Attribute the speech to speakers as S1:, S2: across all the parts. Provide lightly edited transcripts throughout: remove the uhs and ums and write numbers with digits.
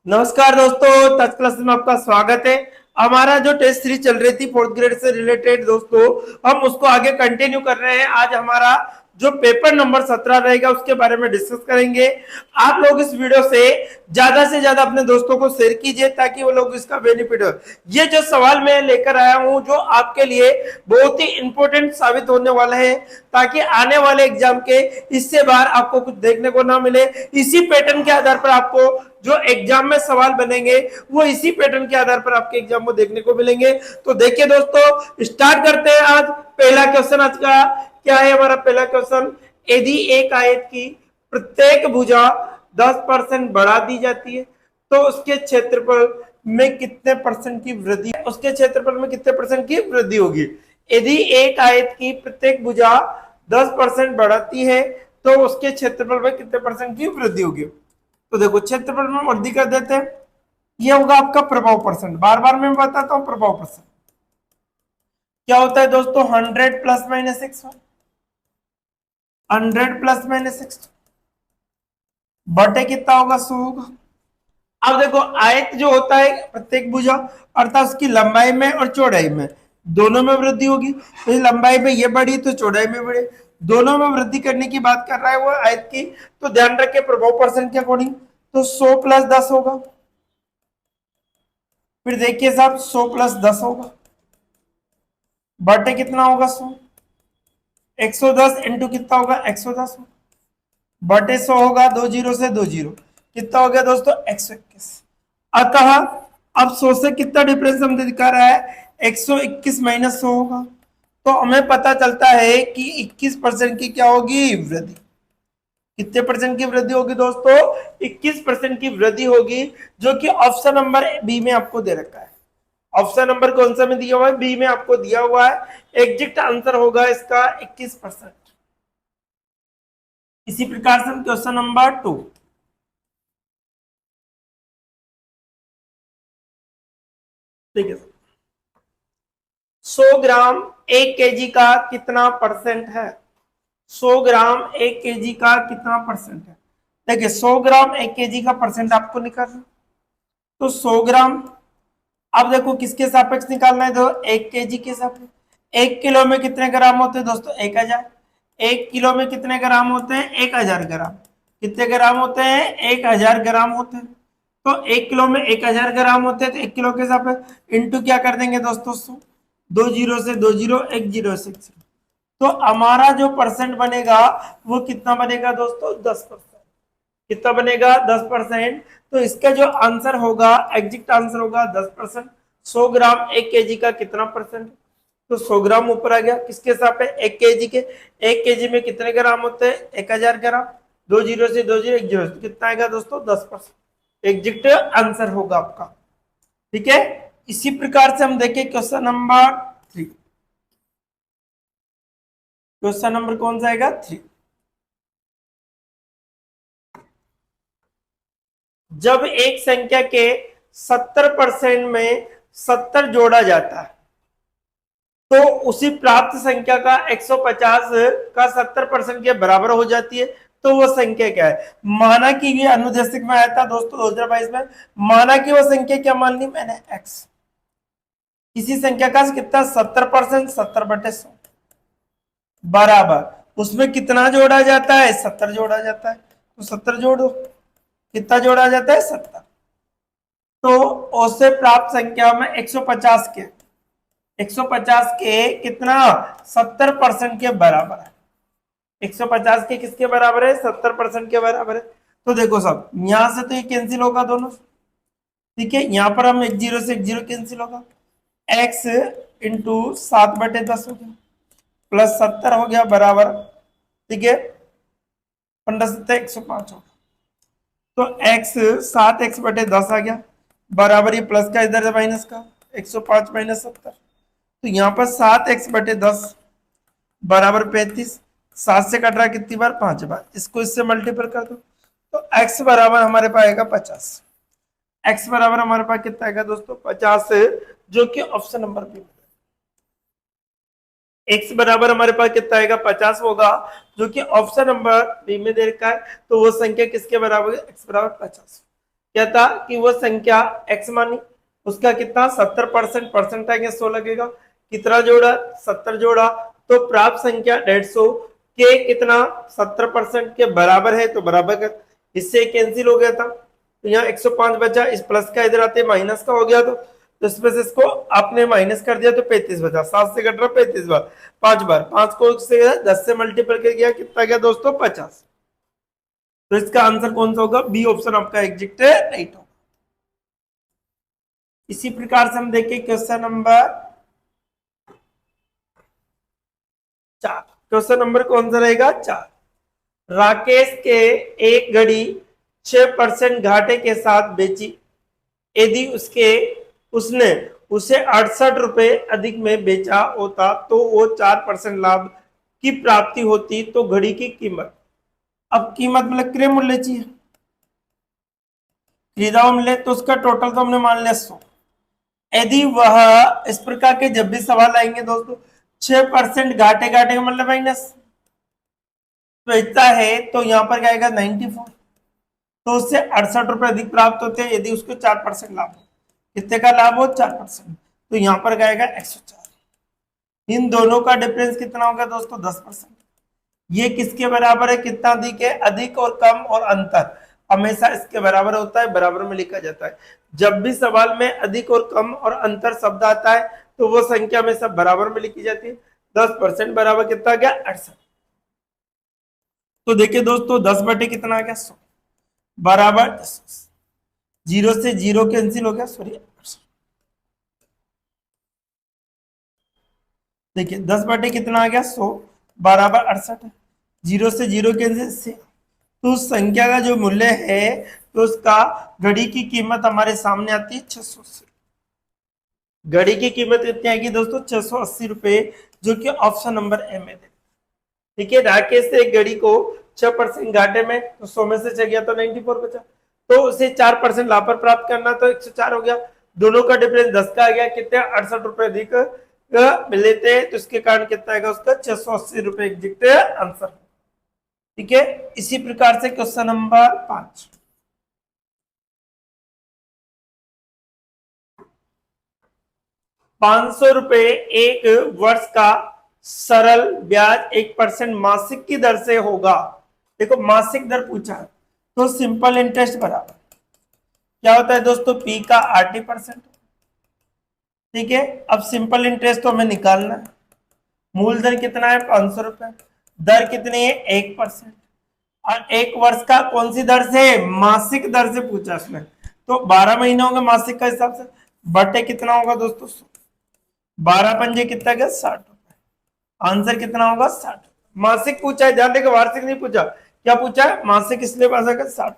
S1: नमस्कार दोस्तों, touch class में आपका स्वागत है। हमारा जो टेस्ट सीरीज चल रही थी फोर्थ ग्रेड से रिलेटेड दोस्तों, हम उसको आगे कंटिन्यू कर रहे हैं। आज हमारा जो पेपर नंबर 17 रहेगा उसके बारे में डिस्कस करेंगे। आप लोग इस वीडियो से ज्यादा अपने दोस्तों को शेयर कीजिए ताकि वो लोग इसका बेनिफिट हो। ये जो सवाल मैं लेकर आया हूं जो आपके लिए बहुत ही इंपॉर्टेंट साबित होने वाला है, ताकि आने वाले एग्जाम के इससे बाहर आपको कुछ देखने को ना मिले। इसी पैटर्न के आधार पर आपको जो एग्जाम में सवाल बनेंगे वो इसी पैटर्न के आधार पर आपके एग्जाम में देखने को मिलेंगे। तो देखिए दोस्तों, स्टार्ट करते हैं। आज पहला क्वेश्चन आज का क्या है? हमारा पहला क्वेश्चन, यदि एक आयत की प्रत्येक भुजा 10% बढ़ा दी जाती है तो उसके क्षेत्रफल में कितने परसेंट की वृद्धि, उसके क्षेत्रफल में कितने परसेंट की वृद्धि होगी? यदि एक आयत की प्रत्येक भुजा 10% बढ़ाती है तो उसके क्षेत्रफल में कितने परसेंट की वृद्धि होगी? तो देखो, क्षेत्रफल में वृद्धि कर देते हैं। ये होगा आपका प्रभाव परसेंट। बार बार मैं बताता हूं प्रभाव परसेंट क्या होता है दोस्तों। 100 प्लस माइनस 6, 100 प्लस माइनस 6 बटे कितना होगा? 100 होगा। अब देखो, आयत जो होता है प्रत्येक भुजा अर्थात उसकी लंबाई में और चौड़ाई में दोनों में वृद्धि होगी। तो लंबाई में ये बढ़ी तो चौड़ाई में बढ़े, दोनों में वृद्धि करने की बात कर रहा है वो आयत की। तो ध्यान रखें प्रभाव परसेंट के अकॉर्डिंग तो 100 प्लस 10 होगा। फिर देखिए साहब, 100 प्लस 10 होगा बटे कितना होगा? 100। 110 इंटू कितना होगा? 110 बटे 100 होगा। 2 जीरो से 2 जीरो कितना हो गया दोस्तों? 121। अतः अब 100 से कितना डिफरेंस हम दिखा रहा है? 121 माइनस 100 होगा। तो हमें पता चलता है कि 21% की क्या होगी? वृद्धि। कितने परसेंट की वृद्धि होगी दोस्तों? 21% की वृद्धि होगी, जो कि ऑप्शन नंबर बी में आपको दे रखा है। ऑप्शन नंबर कौन सा में दिया हुआ है? बी में आपको दिया हुआ है। एग्जैक्ट आंसर होगा इसका 21%। इसी प्रकार से हम क्वेश्चन नंबर 2, ठीक है। 100 ग्राम 1 केजी का कितना परसेंट है? 100 ग्राम 1 केजी का कितना परसेंट है? देखिए, 100 ग्राम 1 केजी का परसेंट आपको निकालना। तो 100 ग्राम, अब देखो किसके सापेक्ष निकालना है? तो 1 केजी के सापेक्ष। 1 किलो में कितने ग्राम होते हैं दोस्तों? 1000। 1 किलो में कितने ग्राम होते हैं? 1000 ग्राम। कितने ग्राम होते हैं? 1000 ग्राम होते हैं। तो 1 किलो में 1000 ग्राम होते हैं, तो 1 किलो के सापेक्ष इंटू क्या कर देंगे दोस्तों? 100। 2 जीरो से 2 जीरो, 1 जीरो से 1 जीरो। तो हमारा जो परसेंट बनेगा वो कितना बनेगा दोस्तों? 10%। कितना बनेगा? 10%। तो इसका जो आंसर होगा, एग्जैक्ट आंसर होगा 10%। 100 ग्राम 1 केजी का कितना परसेंट? तो 100 ग्राम ऊपर आ गया। किसके साथ है? 1 केजी के। 1 केजी में कितने ग्राम होते हैं? 1000 ग्राम। 2 जीरो से 2 जीरो, 1 जीरो से कितना आएगा दोस्तों? 10%। एग्जैक्ट आंसर होगा आपका। ठीक है। इसी प्रकार से हम देखें क्वेश्चन नंबर 3। क्वेश्चन नंबर कौन सा आएगा? 3। जब एक संख्या के 70% में 70 जोड़ा जाता है तो उसी प्राप्त संख्या का 150 का 70% के बराबर हो जाती है। तो वो संख्या क्या है? माना कि ये अनुदेशिक में आया था दोस्तों 2022 में। माना कि वो संख्या क्या मान ली मैंने? x। इसी संख्या का कितना? 70%, 70/100 बराबर उसमें कितना जोड़ा जाता है? 70 जोड़ा जाता है। तो 70 जोड़ो। कितना जोड़ा जाता है? 70। तो उससे प्राप्त संख्या में 150 के 150 के कितना? 70% के बराबर है। 150 के किसके बराबर है? 70% के बराबर है। तो देखो सब, यहां से तो ये कैंसिल होगा दोनों। ठीक है, यहां पर हम 1 जीरो से 1 जीरो कैंसिल होगा। x इंटू 7/10 हो गया प्लस 70 हो गया बराबर। ठीक है, 15 7 105 होगा। तो x 7x/10 आ गया बराबर, ये प्लस का इधर है माइनस का, 105 माइनस 70। तो यहाँ पर 7x/10 बराबर 35। 7 से कट रहा है कितनी बार? 5 बार। इसको इससे मल्टीपल कर दो तो x बराबर हमारे पास आएगा 50। x बराबर हमारे पास कितना आएगा दोस्तों? 50, जो कि ऑप्शन नंबर बी। x बराबर हमारे पास कितना आएगा? 50 होगा, जो कि ऑप्शन नंबर बी में दे रखा है। तो वो संख्या किसके बराबर है? x बराबर 50। क्या था कि वो संख्या x मानी, उसका कितना 70% परसेंट आएंगे 100 लगेगा, कितना जोड़ा 70 जोड़ा, तो प्राप्त संख्या 150 के कितना 70% के बराबर है, तो बराबर का इससे कैंसिल हो गया था, तो यहाँ 105 बचा, इस प्लस का इधर आते माइनस का हो गया, तो इसमें से इसको आपने माइनस कर दिया तो 35 बचा, 7 से कट रहा 35 बार, 5 बार, 5 को से 10 से मल्टीपल कर गया, कितना गया दोस्तों 50। तो इसका आंसर कौन सा होगा, बी ऑप्शन आपका एग्जिट राइट होगा। इसी प्रकार से हम देखें क्वेश्चन नंबर 4। क्वेश्चन नंबर कौन सा रहेगा 4। राकेश के एक घड़ी 6% घाटे के साथ बेची, यदि उसने उसे 68 रुपए अधिक में बेचा होता तो वो 4% लाभ की प्राप्ति होती, तो घड़ी की कीमत, अब कीमत मतलब क्रय मूल्य चाहिए, खरीदा मूल्य, तो उसका टोटल तो हमने मान लिया 100। यदि वह, इस प्रकार के जब भी सवाल आएंगे दोस्तों, 6% घाटे घाटे का मतलब माइनस बेचता है, तो यहाँ पर क्या आएगा 94, तो उससे 68 रुपए अधिक प्राप्त होते हैं यदि उसको 4% लाभ हो। कितने का लाभ हो 4%, तो यहाँ पर क्या आएगा 104। इन दोनों का डिफरेंस कितना होगा दोस्तों 10%। ये किसके बराबर है, कितना अधिक है, अधिक और कम और अंतर हमेशा इसके बराबर होता है, बराबर में लिखा जाता है। जब भी सवाल में अधिक और कम और अंतर शब्द आता है तो वो संख्या हमेशा बराबर में लिखी जाती है। 10% बराबर कितना गया 68। तो देखिए दोस्तों 10 बटे कितना आ गया 100 बराबर 0 से 0 कैंसिल हो गया, सॉरी देखिए 10 बटे कितना आ गया 100 बराबर 68 है, 0 से 0 कैंसिल से, तो उस संख्या का जो मूल्य है तो उसका घड़ी की कीमत हमारे सामने आती है 680। घड़ी की कीमत कितनी आएगी दोस्तों 680 रुपए, जो कि ऑप्शन नंबर ए में दे। ठीक है, राकेश से एक घड़ी को 6% घाटे में, तो 100 में से 6 गया तो 94 बचा, तो उसे 4% लाभ पर प्राप्त करना, तो 104 हो गया। दोनों का डिफरेंस 10 का आ गया, कितने 68 रुपए अधिक लेते हैं, तो इसके कारण कितना आएगा उसका 680 रुपए एग्जैक्ट आंसर। ठीक है, इसी प्रकार से क्वेश्चन नंबर 5। 500 रुपए एक वर्ष का सरल ब्याज 1% मासिक की दर से होगा। देखो मासिक दर पूछा है, तो सिंपल इंटरेस्ट बराबर क्या होता है दोस्तों, पी का 80%। ठीक है, अब सिंपल इंटरेस्ट तो हमें निकालना है। मूलधन कितना है 500 रुपए, दर कितनी है 1%, और एक वर्ष का कौन सी दर से, मासिक दर से पूछा इसमें, तो 12 महीने होंगे मासिक का हिसाब से, बटे कितना होगा दोस्तों 12 पंजे कितना गया 60 रुपए, आंसर कितना होगा 60। मासिक पूछा है, ध्यान देगा वार्षिक नहीं पूछा, क्या पूछा है मासिक, इसलिए पास 60,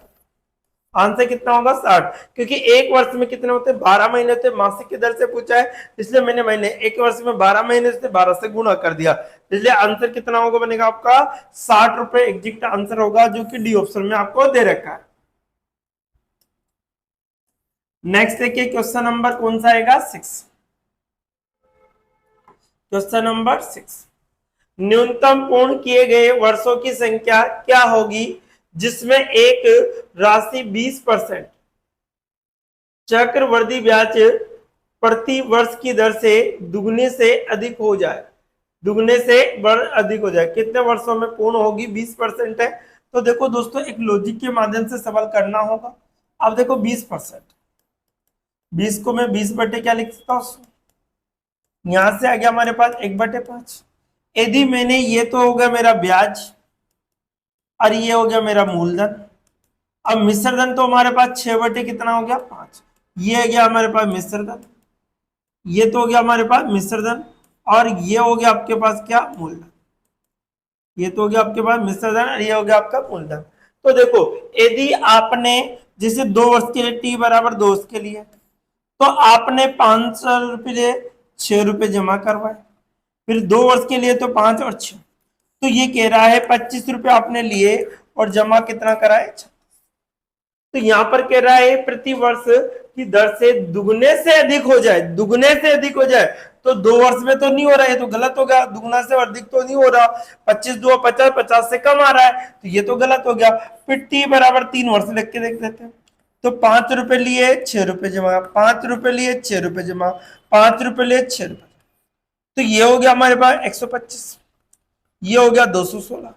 S1: आंसर कितना होगा 60, क्योंकि एक वर्ष में कितने होते हैं 12 महीने होते, मासिक की दर से पूछा है, इसलिए मैंने महीने एक वर्ष में 12 महीने से 12 से गुणा कर दिया, इसलिए आंसर कितना होगा बनेगा आपका 60 रुपए एग्जैक्ट आंसर होगा, जो कि डी ऑप्शन में आपको दे रखा है। नेक्स्ट देखिए क्वेश्चन नंबर कौन सा आएगा 6। क्वेश्चन नंबर 6, न्यूनतम पूर्ण किए गए वर्षों की संख्या क्या होगी जिसमें एक राशि 20% चक्रवृद्धि ब्याज प्रति वर्ष की दर से दुगने से अधिक हो जाए, दुगने से अधिक हो जाए, कितने वर्षों में पूर्ण होगी 20% है। तो देखो दोस्तों एक लॉजिक के माध्यम से सवाल करना होगा। अब देखो 20%, 20 को मैं 20 बटे क्या लिख सकता हूँ, यहां से आ गया हमारे पास 1/5। यदि मैंने, ये तो हो गया मेरा ब्याज और ये हो गया मेरा मूलधन, अब मिश्रधन तो हमारे पास 6 बटे कितना हो गया 5, ये हो गया हमारे पास मिश्रधन, ये तो हो गया हमारे पास मिश्रधन, और ये हो गया आपके पास क्या मूलधन, ये तो हो गया आपके पास मिश्रधन और ये हो गया आपका मूलधन। तो देखो यदि आपने जैसे 2 वर्ष के लिए टी बराबर 2 वर्ष के लिए, तो आपने 500 रुपये 6 रुपये जमा करवाए, फिर 2 वर्ष के लिए तो 5 और 6, तो ये कह रहा है 25 रुपये आपने लिए और जमा कितना कराए, तो यहां पर कह रहा है प्रति वर्ष की दर से दुगने से अधिक हो जाए, दुगने से अधिक हो जाए, तो 2 वर्ष में तो नहीं हो रहा है, तो गलत हो गया, दुगना से अधिक तो नहीं हो रहा, 25 2 50, 50 से कम आ रहा है, तो ये तो गलत हो गया। फिर टी बराबर 3 वर्ष लिख के देख देते हैं, तो 5 रुपए लिए 6 रुपए जमा, 5 रुपए लिए 6 रुपए जमा, 5 रुपए लिए 6 रुपए। तो ये हो गया हमारे पास 125, ये हो गया 216।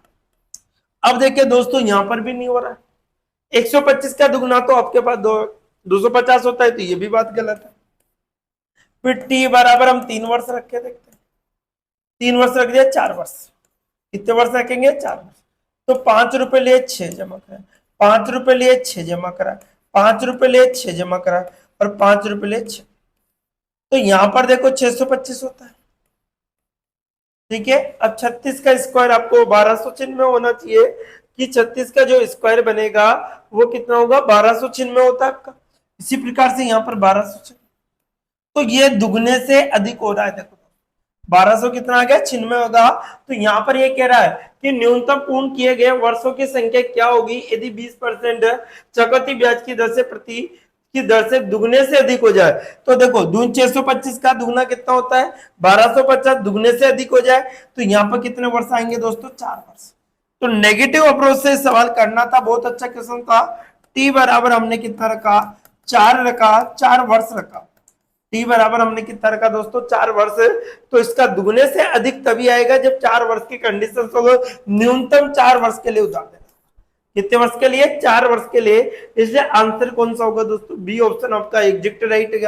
S1: अब देखिए दोस्तों यहां पर भी नहीं हो रहा है। 125 का दुगना तो आपके पास 250 होता है, तो ये भी बात गलत है। फिर टी बराबर हम 3 वर्ष रख के देखते हैं। 3 वर्ष रख दिया, 4 वर्ष। कितने वर्ष रखेंगे? 4 वर्ष। तो 5 रुपए लिए 6 जमा करा, 5 रुपए लिए 6 जमा करा, 5 रुपए लिए 6 जमा करा, और 5 रुपए लिए 6। तो यहां पर देखो 625 होता है। ठीक है। अब 36 का स्क्वायर आपको 1200 चिन्ह में होना चाहिए कि 36 का जो स्क्वायर बनेगा वो कितना होगा? 1200 चिन्ह में होता है आपका। इसी प्रकार से यहाँ पर 1200 चिन्ह, तो ये दुगने से अधिक हो रहा है। देखो 1200 कितना आ गया? चिन्ह में होगा। तो यहाँ पर ये कह रहा है कि न्यूनतम पूर्ण किए गए वर्षों की संख्या क्या होगी यदि 20% चक्रवृद्धि ब्याज की दर से प्रति की दर से दुगने से अधिक हो जाए। तो देखो 625 का दुगना कितना होता है? 1250। दुगने से अधिक हो जाए तो यहाँ पर कितने वर्ष आएंगे दोस्तों? 4 वर्ष। तो नेगेटिव अप्रोच से सवाल करना था, बहुत अच्छा क्वेश्चन था। टी बराबर हमने कितना रखा? 4 रखा, 4 वर्ष रखा। टी बराबर हमने कितना रखा दोस्तों? 4 वर्ष। तो इसका दुगने से अधिक तभी आएगा जब 4 वर्ष की कंडीशन होगा। न्यूनतम 4 वर्ष के लिए उतार देना। कितने वर्ष के लिए? 4 वर्ष के लिए। इसलिए आंसर कौन सा होगा दोस्तों? बी ऑप्शन आपका एग्जैक्ट राइट है।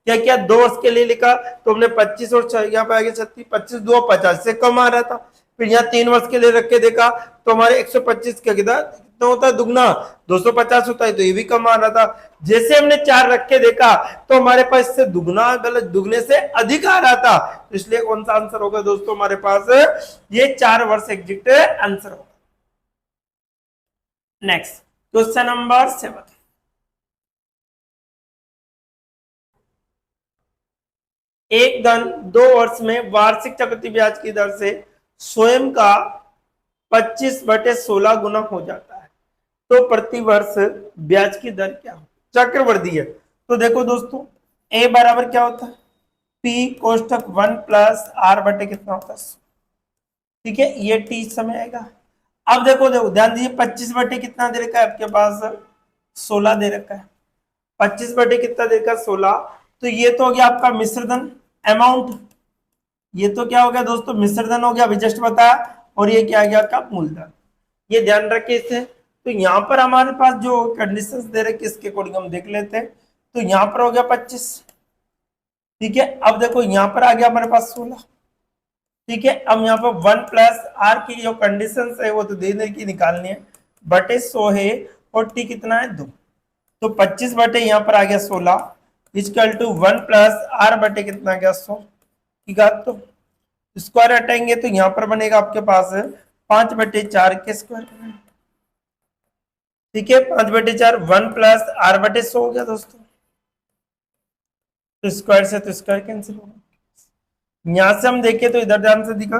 S1: क्या क्या 2 वर्ष के लिए लिखा तो हमने 25 और यहाँ पे आगे 36, 25 2 50 से कम आ रहा था। फिर यहाँ 3 वर्ष के लिए रख के देखा तो हमारे 125 का कितना होता है? दुगना 250 होता है, तो ये भी कम आ रहा था। जैसे हमने 4 रख के देखा तो हमारे पास इससे दुगना गलत, दुगने से अधिक आ रहा था। तो इसलिए कौन सा आंसर होगा दोस्तों हमारे पास? ये 4 वर्ष एग्जैक्ट आंसर होगा। Next question number 7। एक धन 2 वर्ष में वार्षिक चक्रवृद्धि ब्याज की दर से स्वयं का 25/16 गुना हो जाता है, तो प्रति वर्ष ब्याज की दर क्या हो? चक्रवृद्धि है। तो देखो दोस्तों ए बराबर क्या होता है? पी कोष्टक 1 प्लस आर बटे कितना होता है? ठीक है, ये टी समय आएगा। अब देखो देखो ध्यान दीजिए, 25 बटे कितना दे रखा है आपके पास? 16 दे रखा है। 25 बटे कितना दे रखा है? 16। तो ये तो हो गया आपका मिश्रधन अमाउंट। ये तो क्या हो गया दोस्तों? मिश्रधन हो गया, अभी जस्ट बताया। और ये क्या आ गया आपका? मूलधन। ये ध्यान रखिए इससे। तो यहाँ पर हमारे पास जो कंडीशंस दे रखे इसके अकॉर्डिंग हम देख लेते हैं। तो यहाँ पर हो गया 25। ठीक है, अब देखो यहाँ पर आ गया हमारे पास 16। ठीक है, अब यहाँ पर 1 प्लस आर की जो कंडीशन है वो तो देने की निकालनी है, बटे 100 है। और टी कितना है? 2। तो 25 बटे यहाँ पर आ गया 16 इक्वल टू 1 प्लस आर बटे कितना आ गया? 100। ठीक है, तो स्क्वायर हटाएंगे तो यहाँ पर बनेगा आपके पास 5/4 के स्क्वायर। ठीक है, 5/4 1 प्लस आर बटे 100 हो गया दोस्तों। तो स्क्वायर से तो स्क्वायर कैंसिल होगा। यहां से हम देखें तो इधर ध्यान से दिखा,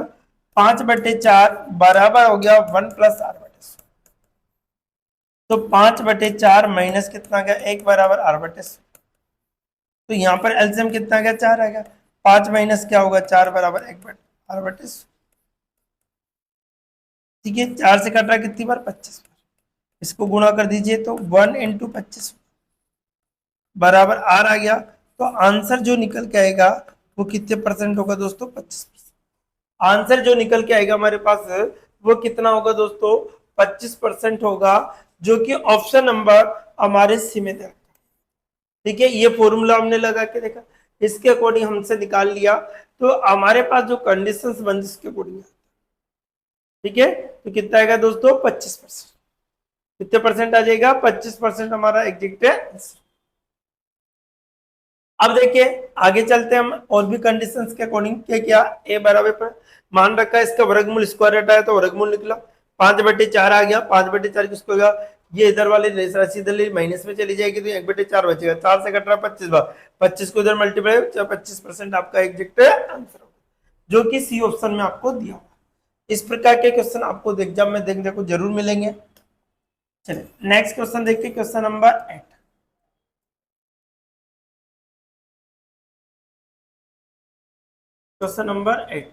S1: 5/4 बराबर हो गया 1 प्लस आर बटे 100। तो 5/4 माइनस कितना गया? 1 बराबर आर बटे 100। तो यहाँ पर एलसीएम कितना गया? 4 आ गया। 5 माइनस क्या होगा? 4 बराबर 1 बटे आर बटे 100। ठीक है, 4 से कट रहा कितनी बार? 25 बार। इसको गुणा कर दीजिए तो 1 × 25 बराबर आर आ गया। तो आंसर जो निकल के आएगा वो कितने परसेंट होगा दोस्तों? 25%। आंसर जो निकल के आएगा हमारे पास वो कितना होगा दोस्तों? 25% होगा, जो कि ऑप्शन नंबर हमारे सी में दिया। ठीक है, ये फॉर्मूला हमने लगा के देखा, इसके अकॉर्डिंग हमसे निकाल लिया। तो हमारे पास जो कंडीशंस बन जिसके अकॉर्डिंग, ठीक है, तो कितना आएगा दोस्तों? 25%। कितने परसेंट आ जाएगा? 25% हमारा एग्जैक्ट है। अब देखिए आगे चलते हैं हम और भी कंडीशंस के अकॉर्डिंग। क्या क्या? ए बराबर पर मान रखा है, इसका वर्गमूल स्क्वायर हटाया तो वर्गमूल निकला 5/4 आ गया। 5/4 किसको होगा? ये इधर वाली राशि इधर माइनस में चली जाएगी तो 1/4 बचेगा। 4 से कट रहा 25 बार, 25 को इधर मल्टीप्लाई 25% आपका एग्जैक्ट आंसर होगा, जो कि सी ऑप्शन में आपको दिया होगा। इस प्रकार के क्वेश्चन आपको एग्जाम में देखने को जरूर मिलेंगे। चलिए नेक्स्ट क्वेश्चन देखिए, question number 8। Question number 8।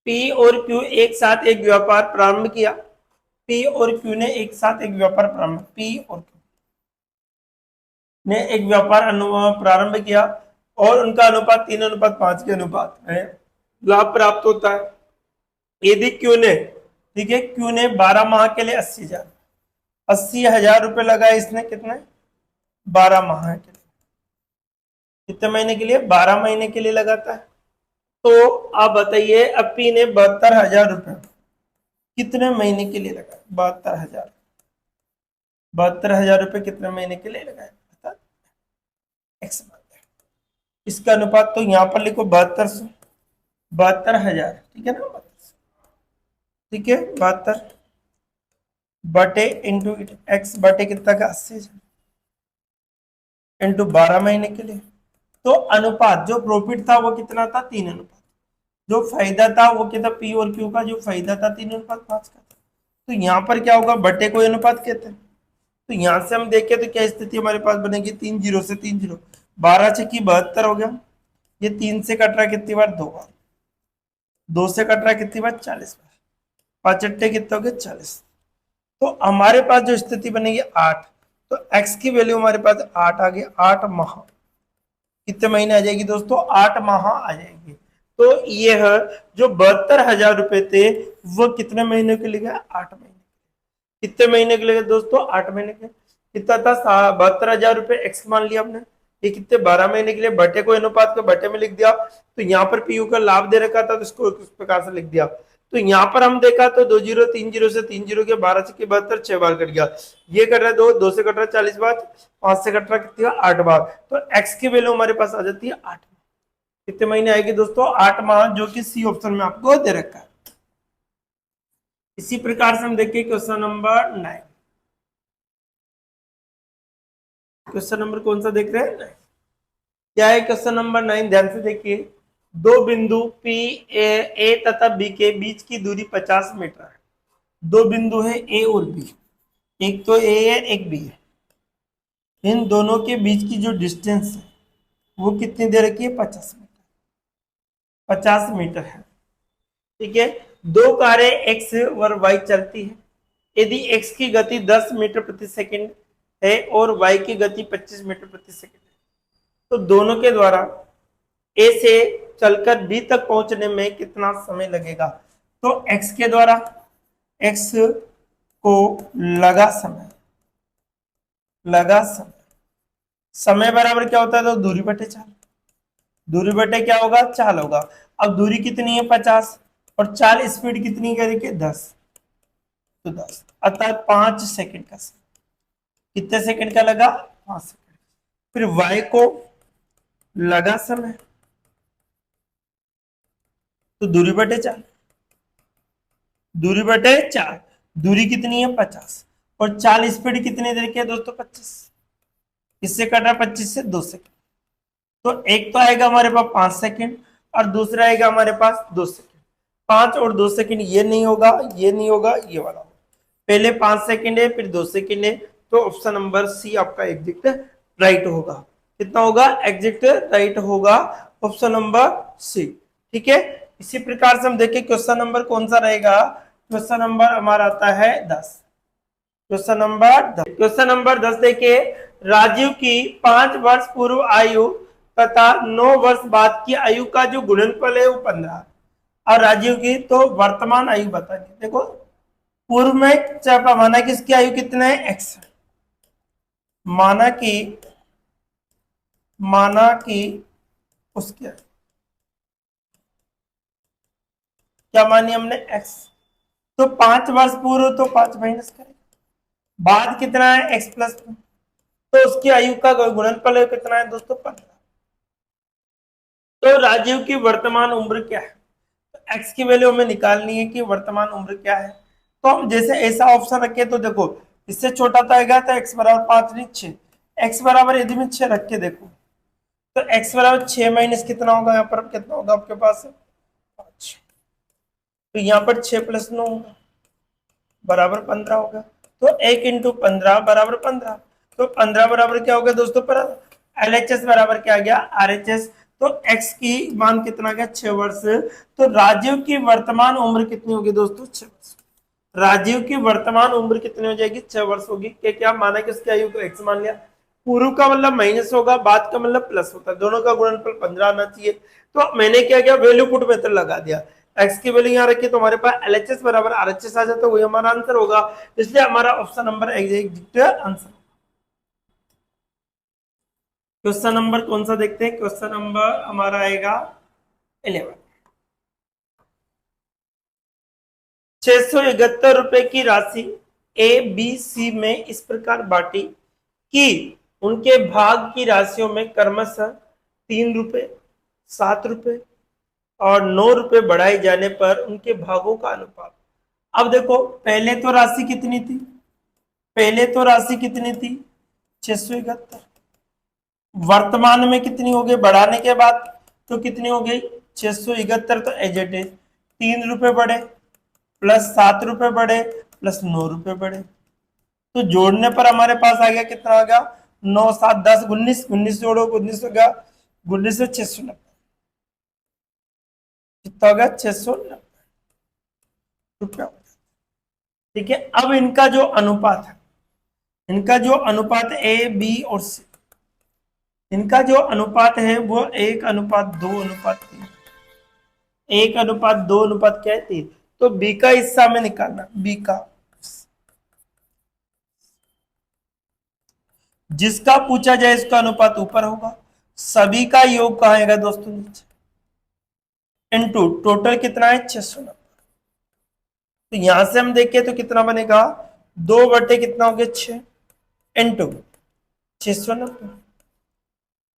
S1: P और क्यू एक साथ एक व्यापार प्रारंभ किया। पी और क्यू ने एक साथ एक व्यापार प्रारंभ, पी और क्यू ने एक व्यापार प्रारंभ किया और उनका अनुपात 3:5 के अनुपात में लाभ प्राप्त होता है। यदि क्यू ने, ठीक है, क्यू ने 12 माह के लिए 80,000 रुपए लगाए, इसने कितने 12 माह के लिए, कितने महीने के लिए 12 महीने के लिए लगाता है। तो आप बताइए अब पी ने 72,000 रुपए कितने महीने के लिए लगाए, 72,000 रुपए कितने महीने के लिए लगाए, एक्स बात है। इसका अनुपात तो यहां पर लिखो 72,000, ठीक है ना, 72, ठीक है, 72 बटे इंटू एक्स बटे कितना का 80,000 इंटू 12 महीने के लिए। तो अनुपात जो प्रॉफिट था वो कितना था, 3:5। जो फायदा था वो कितना, पी और क्यू का जो फायदा था 3:5 का था। तो यहाँ पर क्या होगा, बटे को अनुपात कहते हैं। तो यहां से हम देखें तो क्या स्थिति हमारे पास बनेगी, 3 0 से 3 0, 12 छक्की 72 हो गया। ये 3 से कट रहा कितनी बार, 2 बार, 2 से कट रहा कितनी बार, 40 बार, 5 अट्ठे कितने हो गए, 40। तो हमारे पास जो स्थिति बनेगी 8, तो x की वैल्यू हमारे पास 8 आ गई। 8 माह कितने महीने आ जाएगी दोस्तों, 8 माह आ जाएगी। तो यह जो 72,000 रुपए थे वो कितने महीने के लिए गए, 8 महीने। कितने महीने के लिए दोस्तों, 8 महीने के। कितना था, 72,000 रुपए एक्स मान लिया हमने, ये कितने 12 महीने के लिए, बटे को अनुपात के बटे में लिख दिया। तो यहाँ पर पीयू का लाभ दे रखा था तो इसको इस प्रकार से लिख दिया। तो यहाँ पर हम देखा तो 2 0 3 0 से 3 0 के 12 से 72 6 बार कट गया। ये कट रहा है 2 से कट रहा है 40 बार, 5 से कट रहा कितनी बार, 8 बार। तो एक्स की वैल्यू हमारे पास आ जाती है 8। कितने महीने आएगी दोस्तों, 8 माह, जो कि सी ऑप्शन में आपको दे रखा है। इसी प्रकार से हम देखिए क्वेश्चन नंबर 9। क्वेश्चन नंबर कौन सा देख रहे हैं, क्या है क्वेश्चन नंबर 9, ध्यान से देखिए। दो बिंदु P ए तथा B के बीच की दूरी 50 मीटर है। दो बिंदु है A और B, एक तो A है एक B है। इन दोनों के बीच की जो डिस्टेंस है वो कितनी दे रखी है, 50 मीटर, 50 मीटर है, ठीक है। दो कारें एक्स और वाई चलती है। यदि एक्स की गति 10 मीटर प्रति सेकंड है और वाई की गति 25 मीटर प्रति सेकंड है, तो दोनों के द्वारा ए से चलकर बी तक पहुंचने में कितना समय लगेगा। तो एक्स के द्वारा, एक्स को लगा समय, लगा समय, समय बराबर क्या होता है, तो दूरी बटे चाल। दूरी बटे क्या होगा, चाल होगा। अब दूरी कितनी है 50 और चाल स्पीड कितनी करेंगे 10, तो 10 अर्थात 5 सेकंड का समय। कितने सेकंड का लगा, 5 सेकंड। फिर y को लगा समय, तो दूरी बटे 4, दूरी बटे 4, दूरी कितनी है 50 और चाल स्पीड कितनी देर की है दोस्तों, 25। इससे कटा 25 से 2 सेकंड। तो एक तो आएगा हमारे पास 5 सेकंड और दूसरा आएगा हमारे पास 2 सेकंड। 5 और 2 सेकंड ये नहीं होगा, ये नहीं होगा, ये वाला होगा। पहले 5 सेकंड है फिर 2 सेकंड है, तो ऑप्शन नंबर सी आपका एग्जैक्ट राइट होगा। कितना होगा, एग्जैक्ट राइट होगा, ऑप्शन नंबर सी, ठीक है। इसी प्रकार से हम देखें क्वेश्चन नंबर कौन सा रहेगा, क्वेश्चन नंबर हमारा आता है 10। क्वेश्चन नंबर 10, क्वेश्चन नंबर 10 देखिए। राजीव की 5 वर्ष पूर्व आयु तथा 9 वर्ष बाद की आयु का जो गुणनफल है वो 15, और राजीव की तो वर्तमान आयु बतानी। देखो पूर्व में चाहे माना कि इसकी आयु कितना है, एक्स, माना कि उसकी क्या मानी हमने, एक्स। तो 5 वर्ष पूर्व तो 5 माइनस करें, बाद कितना है एक्स प्लस, तो उसकी आयु का गुणनफल कितना है दोस्तों, 15। तो राजीव की वर्तमान उम्र क्या है, तो एक्स की वैल्यू हमें निकालनी है कि वर्तमान उम्र क्या है। तो हम जैसे ऐसा ऑप्शन रखे तो देखो इससे छोटा तो आएगा, तो एक्स बराबर 5 नहीं 6, एक्स बराबर यदि मैं 6 रख के देखो तो एक्स बराबर 6 माइनस कितना होगा, यहाँ पर कितना होगा आपके पास 5, तो यहाँ पर 6 प्लस 9 होगा बराबर 15 होगा। तो 1 इंटू 15 बराबर 15, तो 15 बराबर क्या होगा दोस्तों, पर LHS बराबर क्या आ गया, RHS। तो x की मान कितना गया, 6 वर्ष। तो राजीव की वर्तमान उम्र कितनी होगी दोस्तों, 6 वर्ष। राजीव की वर्तमान उम्र कितनी हो जाएगी? 6 वर्ष होगी। क्या माना कि उसकी आयु को x मान लिया। पूर्व का मतलब माइनस होगा, बाद का मतलब प्लस होता है, दोनों का गुणनफल 15 आना चाहिए। तो मैंने क्या किया, वैल्यू पुट मेथड लगा दिया। x की वैल्यू यहाँ रखी तो हमारे पास LHS बराबर RHS आ जाता है, वही हमारा आंसर होगा। इसलिए हमारा option number exact answer. Question number कौन सा देखते हैं? क्वेश्चन नंबर हमारा आएगा 11। 671 रुपए की राशि ए बी सी में इस प्रकार बांटी कि उनके भाग की राशियों में क्रमशः 3 रुपए, 7 रुपए और 9 रुपए बढ़ाए जाने पर उनके भागों का अनुपात। अब देखो, पहले तो राशि कितनी थी? पहले तो राशि कितनी थी? 671। वर्तमान में कितनी हो गई बढ़ाने के बाद? तो कितनी हो गई? 671। तो एज इट इज 3 रुपए बढ़े प्लस 7 रुपए बढ़े प्लस 9 रुपए बढ़े, तो जोड़ने पर हमारे पास आ गया, कितना आ गया? 9 7 10 19, 19 जोड़ो 19 हो गया, 19 से 690, कितना हो गया? 690 रुपया। ठीक है, अब इनका जो अनुपात है, इनका जो अनुपात ए बी और सी, इनका जो अनुपात है वो 1:2:3। 1:2 क्या है? 3। तो बी का हिस्सा में निकालना, बी का जिसका पूछा जाए इसका अनुपात ऊपर होगा, सभी का योग कहाँ आएगा दोस्तों? नीचे। इनटू टोटल कितना है? 690। तो यहां से हम देखें तो कितना बनेगा? 2 बटे कितना हो गया? 6 इनटू 690।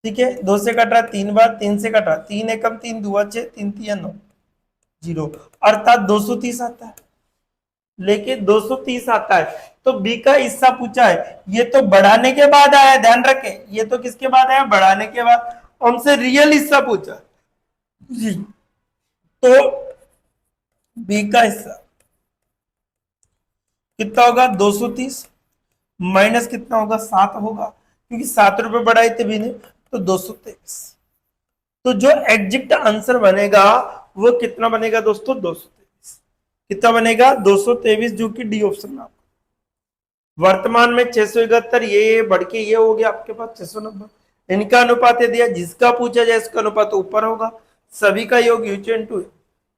S1: ठीक है, 2 से कट रहा 3 बार, 3 से कट रहा 3 एकम 3 दुआ 6, 3 3 9 0, अर्थात 230 आता है। लेकिन 230 आता है तो बी का हिस्सा पूछा है, ये तो बढ़ाने के बाद आया, ध्यान रखें, ये तो किसके बाद आया? बढ़ाने के बाद। हमसे रियल हिस्सा पूछा जी, तो बी का हिस्सा कितना होगा? 230 माइनस कितना होगा? 7 होगा, क्योंकि 7 रुपए बढ़ाए थे बी ने, तो 223। तो जो एग्जैक्ट आंसर बनेगा वो कितना बनेगा दोस्तों? 223। कितना बनेगा? 223, जो कि डी ऑप्शन में। वर्तमान में 671, ये बढ़ के ये हो गया आपके पास 690। इनका अनुपात दिया, जिसका पूछा जाए इसका अनुपात ऊपर होगा, सभी का योग u/2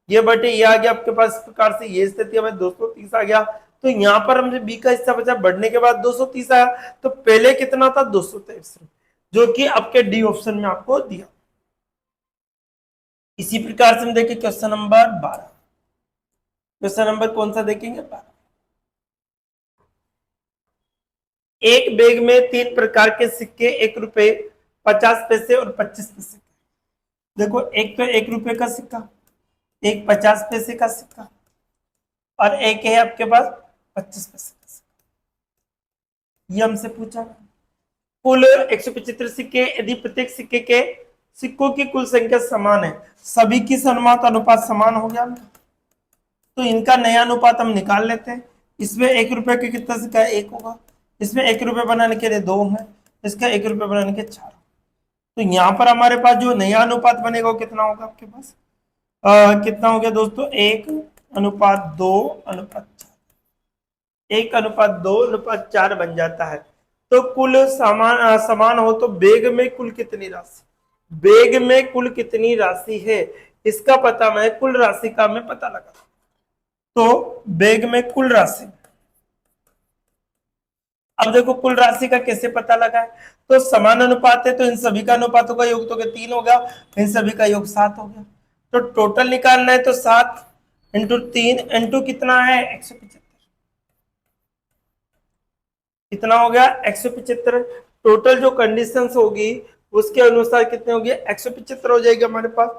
S1: ये बटे ये आ गया आपके पास। इस प्रकार से ये स्थिति हमें 230 आ गया। तो यहाँ पर हमने बी का हिस्सा बचा, बढ़ने के बाद 230 आया, तो पहले कितना था? 223, जो कि आपके डी ऑप्शन में आपको दिया। इसी प्रकार से हम देखें क्वेश्चन नंबर 12। क्वेश्चन नंबर कौन सा देखेंगे? 12। एक बैग में 3 प्रकार के सिक्के, 1 रुपए, 50 पैसे और 25 पैसे। देखो, एक तो 1 रुपए का सिक्का, एक 50 पैसे का सिक्का, और एक है आपके पास 25 पैसे का सिक्का। ये हमसे पूछा कुल 175 सिक्के, यदि प्रत्येक सिक्के के सिक्कों की कुल संख्या समान है, सभी की अनुपात अनुपात समान हो गया, तो इनका नया अनुपात हम निकाल लेते हैं। इसमें 1 रुपए के कितना सिक्का है? 1 होगा। इसमें 1 रुपए बनाने के लिए 2 है, इसका 1 रुपए बनाने के 4। तो यहाँ पर हमारे पास जो नया अनुपात बनेगा वो कितना होगा आपके पास? कितना हो गया दोस्तों? 1:2:4। 1:2:4 बन जाता है। तो कुल समान हो तो बेग में कुल कितनी राशि? बेग में कुल कितनी राशि है इसका पता मैं कुल राशि का मैं पता लगा। तो बेग में कुल राशि, अब देखो कुल राशि का कैसे पता लगा है? तो समान अनुपात है तो इन सभी का अनुपातों का योग तो 3 होगा, इन सभी का योग 7 हो गया। तो टोटल निकालना है तो 7 इंटू 3 इंटू कितना है? 175। कितना हो गया? 175। टोटल जो कंडीशंस होगी उसके अनुसार कितने होगी? 175 हो जाएगी हमारे पास।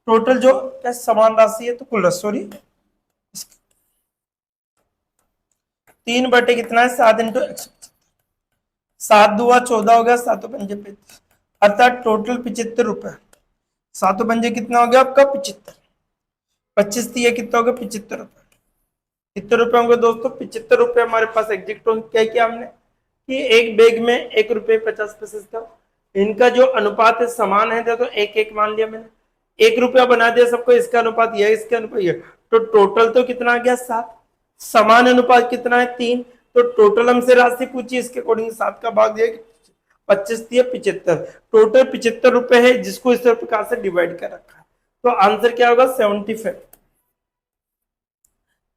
S1: टोटल जो क्या समान राशि है, तो कुल सॉरी 3 बटे कितना है? 7 इंटू 175। 7 दुआ 14 हो गया, 7 पंजे 35, अर्थात टोटल 75 रुपए। 7 पंजे कितना हो गया आपका? 75। 25 दिए कितना हो गया? 75 रुपए। कितने रुपए होंगे दोस्तों? 75 रुपए हमारे पास एग्जैक्ट होंगे। क्या किया हमने कि एक बैग में 1 रुपए 50 पैसे का, इनका जो अनुपात है समान है, तो 1:1 मान लिया मैंने। 1 रुपया बना दिया सबको, इसका अनुपात यह, इसका अनुपात यह, तो टोटल तो कितना आ गया? 7। समान अनुपात कितना है 3, तो टोटल हमसे राशि पूछी, इसके अकॉर्डिंग 7 का भाग दिया, 25 दिया 75, टोटल 75 रुपए है, जिसको इस प्रकार से डिवाइड कर रखा है। तो आंसर क्या होगा 75,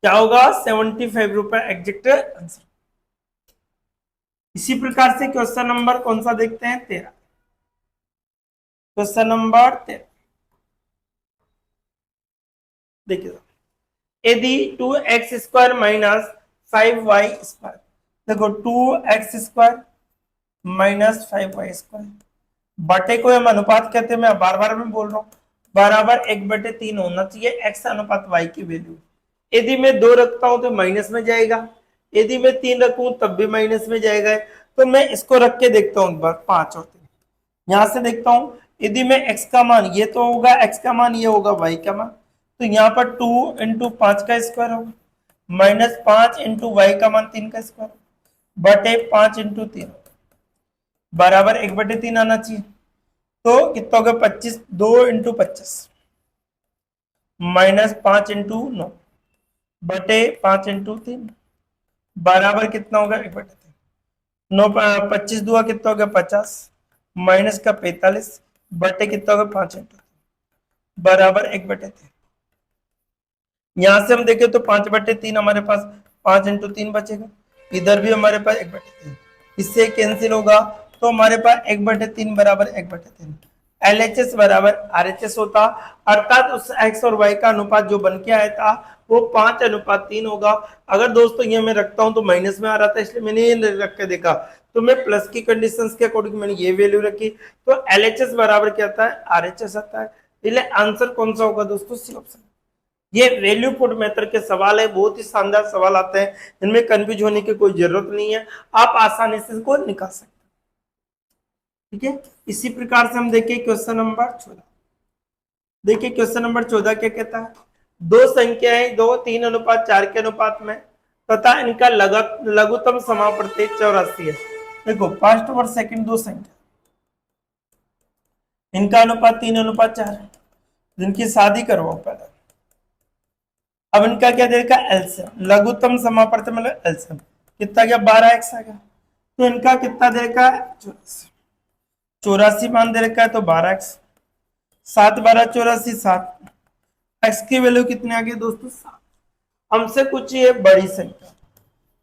S1: क्या होगा 75 रुपए एग्जैक्ट आंसर। इसी प्रकार से क्वेश्चन नंबर कौन सा देखते हैं 13, क्वेश्चन नंबर 13 देखिए, यदि 2x² माइनस 5y², देखो 2x² माइनस 5y² बटे को हम अनुपात कहते हैं, मैं बार बार में बोल रहा हूं, बराबर 1/3 होना चाहिए x अनुपात y की वैल्यू। यदि मैं 2 रखता हूं तो माइनस में जाएगा, यदि मैं 3 रखूं तब भी माइनस में जाएगा। तो मैं इसको रख के देखता हूं, 5 और 3 यहां से देखता हूं, यदि मैं x का मान, ये तो होगा x का मान, ये होगा y का मान, तो यहाँ पर 2 इंटू 5 का स्क्वायर होगा, माइनस 5 इंटू वाई का मान 3 का स्क्वायर बटे 5 इंटू 3 बराबर 1/3 आना चाहिए। तो कितना होगा 25, 2 इंटू 25 माइनस 5 इंटू 9 बटे 5 इंटू 3 बराबर कितना होगा 1/3। 9 25 दुआ कितना होगा 50 माइनस का 45 बटे कितना होगा 5 इंटू बराबर 1/3। यहां से हम देखें तो 5/3 हमारे पास 5 इंटू 3 बचेगा, इधर भी हमारे पास 1/3, इससे कैंसिल होगा, तो हमारे पास 1/3 बराबर 1/3। LHS बराबर RHS होता, अर्थात उस x और y का अनुपात जो बन के आया था वो 5:3 होगा। अगर दोस्तों ये मैं रखता हूं तो माइनस में आ रहा था, इसलिए मैंने ये रख के देखा, तो मैं प्लस की कंडीशंस के अकॉर्डिंग मैंने ये वैल्यू रखी, तो LHS बराबर क्या आता है RHS आता है। इसलिए आंसर कौन सा होगा दोस्तों सी ऑप्शन। ये वैल्यू पुट मेथड के सवाल है, बहुत ही शानदार सवाल आते हैं, इनमें कंफ्यूज होने की कोई जरूरत नहीं है, आप आसानी से इसको निकाल सकते हैं। ठीक है, इसी प्रकार से हम देखिए क्वेश्चन नंबर 14। देखिए क्वेश्चन नंबर 14 क्या कहता है, दो संख्याएं 2, 3:4 के अनुपात में तथा इनका लघुत्तम समापवर्ती 84 है। देखो फर्स्ट और सेकंड दो संख्या, इनका अनुपात 3:4 है, जिनकी शादी करवाओ पहले। अब इनका क्या देखा एलसीएम, लघुत्तम समापवर्ती मतलब एलसीएम कितना गया 12x आ गया, तो इनका कितना दे रखा है 84 मान दे रखा है, तो 12x 7 12 84 7, x की वैल्यू कितने आ गई दोस्तों 7। हमसे पूछिए बड़ी संख्या,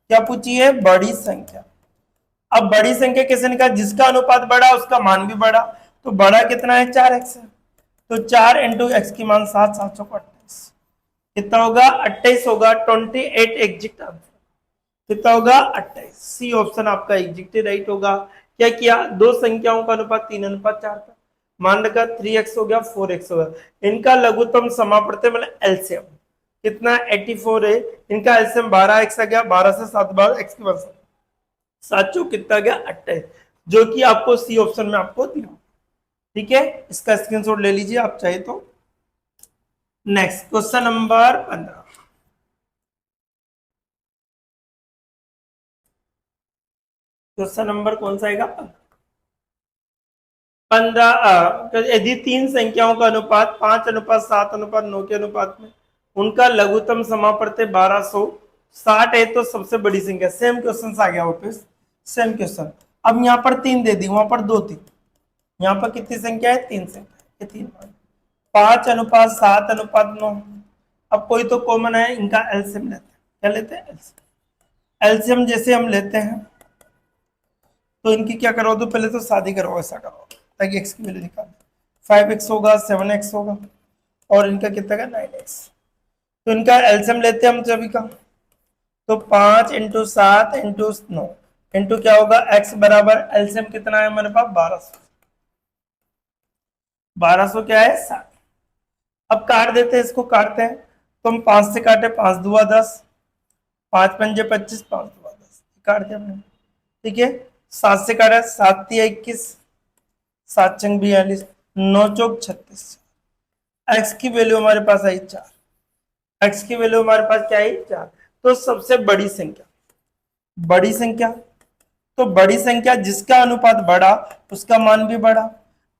S1: क्या पूछिए बड़ी संख्या। अब बड़ी संख्या कैसे निकाल, जिसका अनुपात बड़ा उसका मान भी बड़ा, तो बड़ा कितना है 4x है, तो 4 इंटू एक्स की मान 7, 7 28 कितना होगा 28 होगा, 28 एग्जैक्ट आंसर कितना होगा 28। सी ऑप्शन आपका एग्जैक्ट राइट होगा। क्या किया, दो संख्याओं का अनुपात 3:4 का, मान रखा 3x हो गया 4x होगा, इनका लघुत्तम समापवर्ती मतलब एलसीएम कितना 84 है, इनका एलसीएम 12x आ गया, 12 से 7 बार x की वजह 7 कितना गया 28, जो कि आपको सी ऑप्शन में आपको दिया। ठीक है, इसका स्क्रीनशॉट ले लीजिए आप चाहे तो। Next question number 15, question number कौन सा आएगा 15। यदि 3 संख्याओं का अनुपात 5:7:9 के अनुपात में उनका लघुत्तम समापवर्ती 1260 है, तो सबसे बड़ी संख्या। सेम क्वेश्चन आ गया वापस, सेम क्वेश्चन। अब यहाँ पर 3 दे दी, वहां पर 2 थी, यहाँ पर कितनी संख्या है 3 संख्या, ये 3 5:7:9। अब कोई तो कॉमन है, इनका एलसीएम लेते हैं, क्या लेते हैं एलसीएम जैसे हम लेते हैं, तो इनकी क्या करो, तो पहले तो शादी करो, ऐसा करो ताकि x की वैल्यू निकाल, 5x होगा 7x होगा और इनका कितना का 9x, तो इनका एलसीएम लेते हैं हम सभी का, तो 5 इंटू 7 इंटू 9 इंटू क्या होगा x बराबर एलसीएम कितना है हमारे पास 1200, 1200 क्या है 7। अब काट देते हैं, इसको काटते हैं, तो हम 5 से काटे 5 दुआ 10, 5 पंजे 25, 5 दुआ 10 काट दिया हमने। ठीक है, 7 से काटा 7 तिया 21, 7 चंग 42, 9 चौक 36, एक्स की वैल्यू हमारे पास आई 4, एक्स की वैल्यू हमारे पास क्या आई 4। तो सबसे बड़ी संख्या, बड़ी संख्या, तो बड़ी संख्या जिसका अनुपात बड़ा उसका मान भी बड़ा,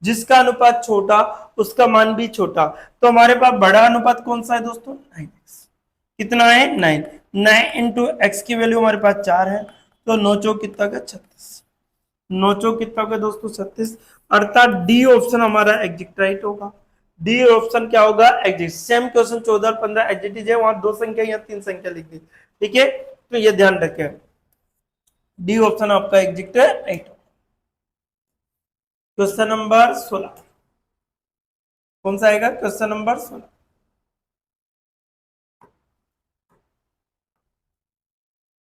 S1: जिसका अनुपात छोटा उसका मान भी छोटा, तो हमारे पास बड़ा अनुपात कौन सा है दोस्तों 9x, कितना है 9, 9 इंटू एक्स की वैल्यू हमारे पास 4 है, तो 9 चौक कितना का 36, 9 चौक कितना का दोस्तों 36, अर्थात डी ऑप्शन हमारा एग्जिट राइट होगा। डी ऑप्शन क्या होगा एग्जिट। सेम क्वेश्चन 14 और 15 एग्जिट है, वहां 2 संख्या या 3 संख्या लिख दी, ठीक है, तो ये ध्यान रखें, डी ऑप्शन आपका एग्जिट राइट। क्वेश्चन नंबर 16 कौन सा आएगा, क्वेश्चन नंबर 16,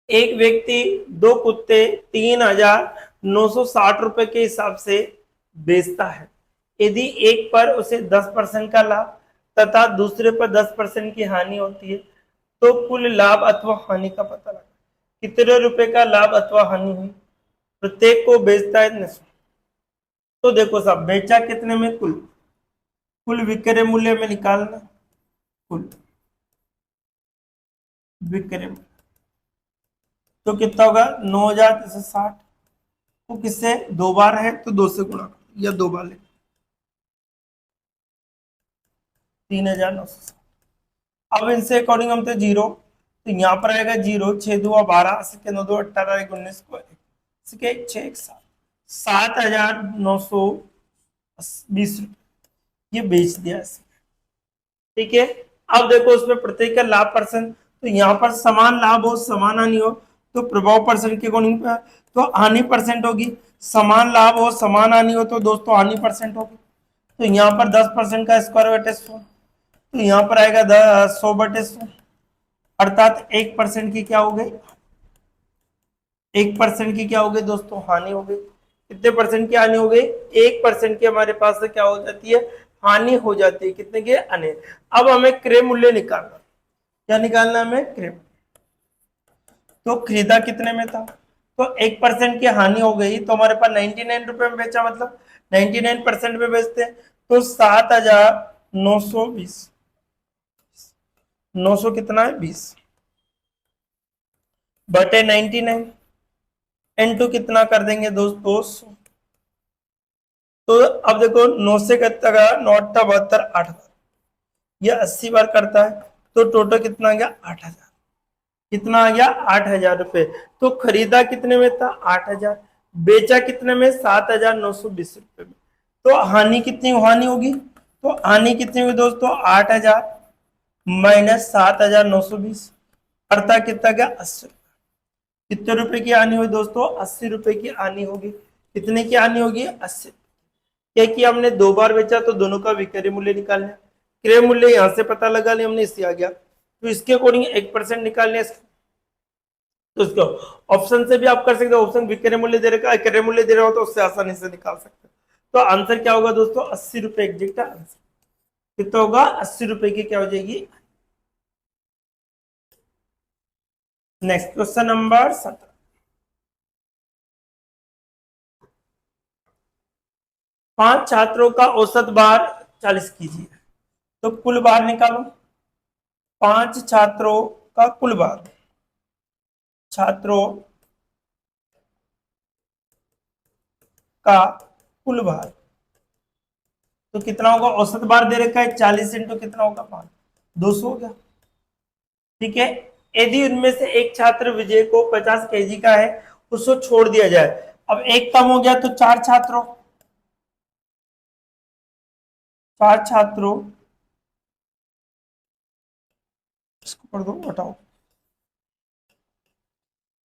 S1: एक व्यक्ति 2 कुत्ते 3,960 रुपए के हिसाब से बेचता है। यदि एक पर उसे 10% का लाभ तथा दूसरे पर 10% की हानि होती है, तो कुल लाभ अथवा हानि का पता लगा। कितने रुपए का लाभ अथवा हानि हुई, प्रत्येक को बेचता है 900। तो देखो साहब, बेचा कितने में, कुल, कुल विक्रय मूल्य में निकालना, कुल विक्रय मूल्य, तो कितना होगा 9,360 को किससे 2 बार है तो 2 से गुणा करो या 2 बार ले, 3,960। अब इनसे अकॉर्डिंग हम थे 0, तो यहाँ पर आएगा 0, 6 2 12, 9 2 18 19 को 6 1 7, 7,920 रुपये ये बेच दिया ऐसे, ठीक है। अब देखो उसमें प्रत्येक का लाभ परसेंट, तो यहाँ पर समान लाभ हो समान हानि हो तो प्रभाव परसेंट के अकॉर्डिंग तो हानि परसेंट होगी, समान लाभ हो समान हानि हो तो दोस्तों हानि परसेंट होगी। तो यहाँ पर 10% का स्क्वायर बटे 100, तो यहाँ पर आएगा 100 बटे 100, अर्थात 1% की क्या हो गई, 1% की क्या हो गई दोस्तों हानि हो गई। कितने परसेंट की हानि हो गई, 1% की हमारे पास से क्या हो जाती है हानि हो जाती है, कितने के अने। अब हमें क्रय मूल्य निकालना, क्या निकालना हमें क्रय, तो खरीदा कितने में था, तो 1% की हानि हो गई, तो हमारे पास 99 रुपए में बेचा, मतलब 99% में बेचते हैं, तो 7,920, 900 कितना है 20 बटे 99 इनटू कितना कर देंगे दोस्तों 100। तो अब देखो 9 से कितना का 9 72 8 ये 80 बार करता है, तो टोटल कितना आ गया 8,000, कितना आ गया 8,000 रुपए। तो खरीदा कितने में था 8,000, बेचा कितने में 7,920 रुपए में, तो हानि कितनी हानि होगी, तो हानि कितनी हुई दोस्तों 8,000 माइनस 7,920, अर्थात कितना गया 80। कितने रुपए की हानि हुई दोस्तों 80 रुपए की हानि होगी। कितने की हानि होगी 80, क्या किया हमने 2 बार बेचा तो दोनों का विक्रय मूल्य निकाल लिया, क्रय मूल्य यहां से पता लगा लिया हमने, इससे आ गया, तो इसके अकॉर्डिंग 1% निकाल लिया। तो इसको ऑप्शन से भी आप कर सकते हो, ऑप्शन विक्रय मूल्य दे रखा है, क्रय मूल्य दे रहा हो तो उससे आसानी से निकाल सकते हो। तो आंसर क्या होगा दोस्तों 80 रुपए एग्जैक्ट आंसर, कितना होगा 80 रुपए की क्या हो जाएगी। नेक्स्ट क्वेश्चन नंबर 17, 5 छात्रों का औसत भार 40 कीजिए, तो कुल भार निकालो, 5 छात्रों का कुल भार, छात्रों का कुल भार, तो कितना होगा औसत भार दे रखा है 40 इंटू कितना होगा 5, 200 हो गया, ठीक है। यदि उनमें से एक छात्र विजय को 50 केजी का है उसको छोड़ दिया जाए, अब एक कम हो गया तो 4 छात्रों, 4 छात्रों, इसको कर दो हटाओ,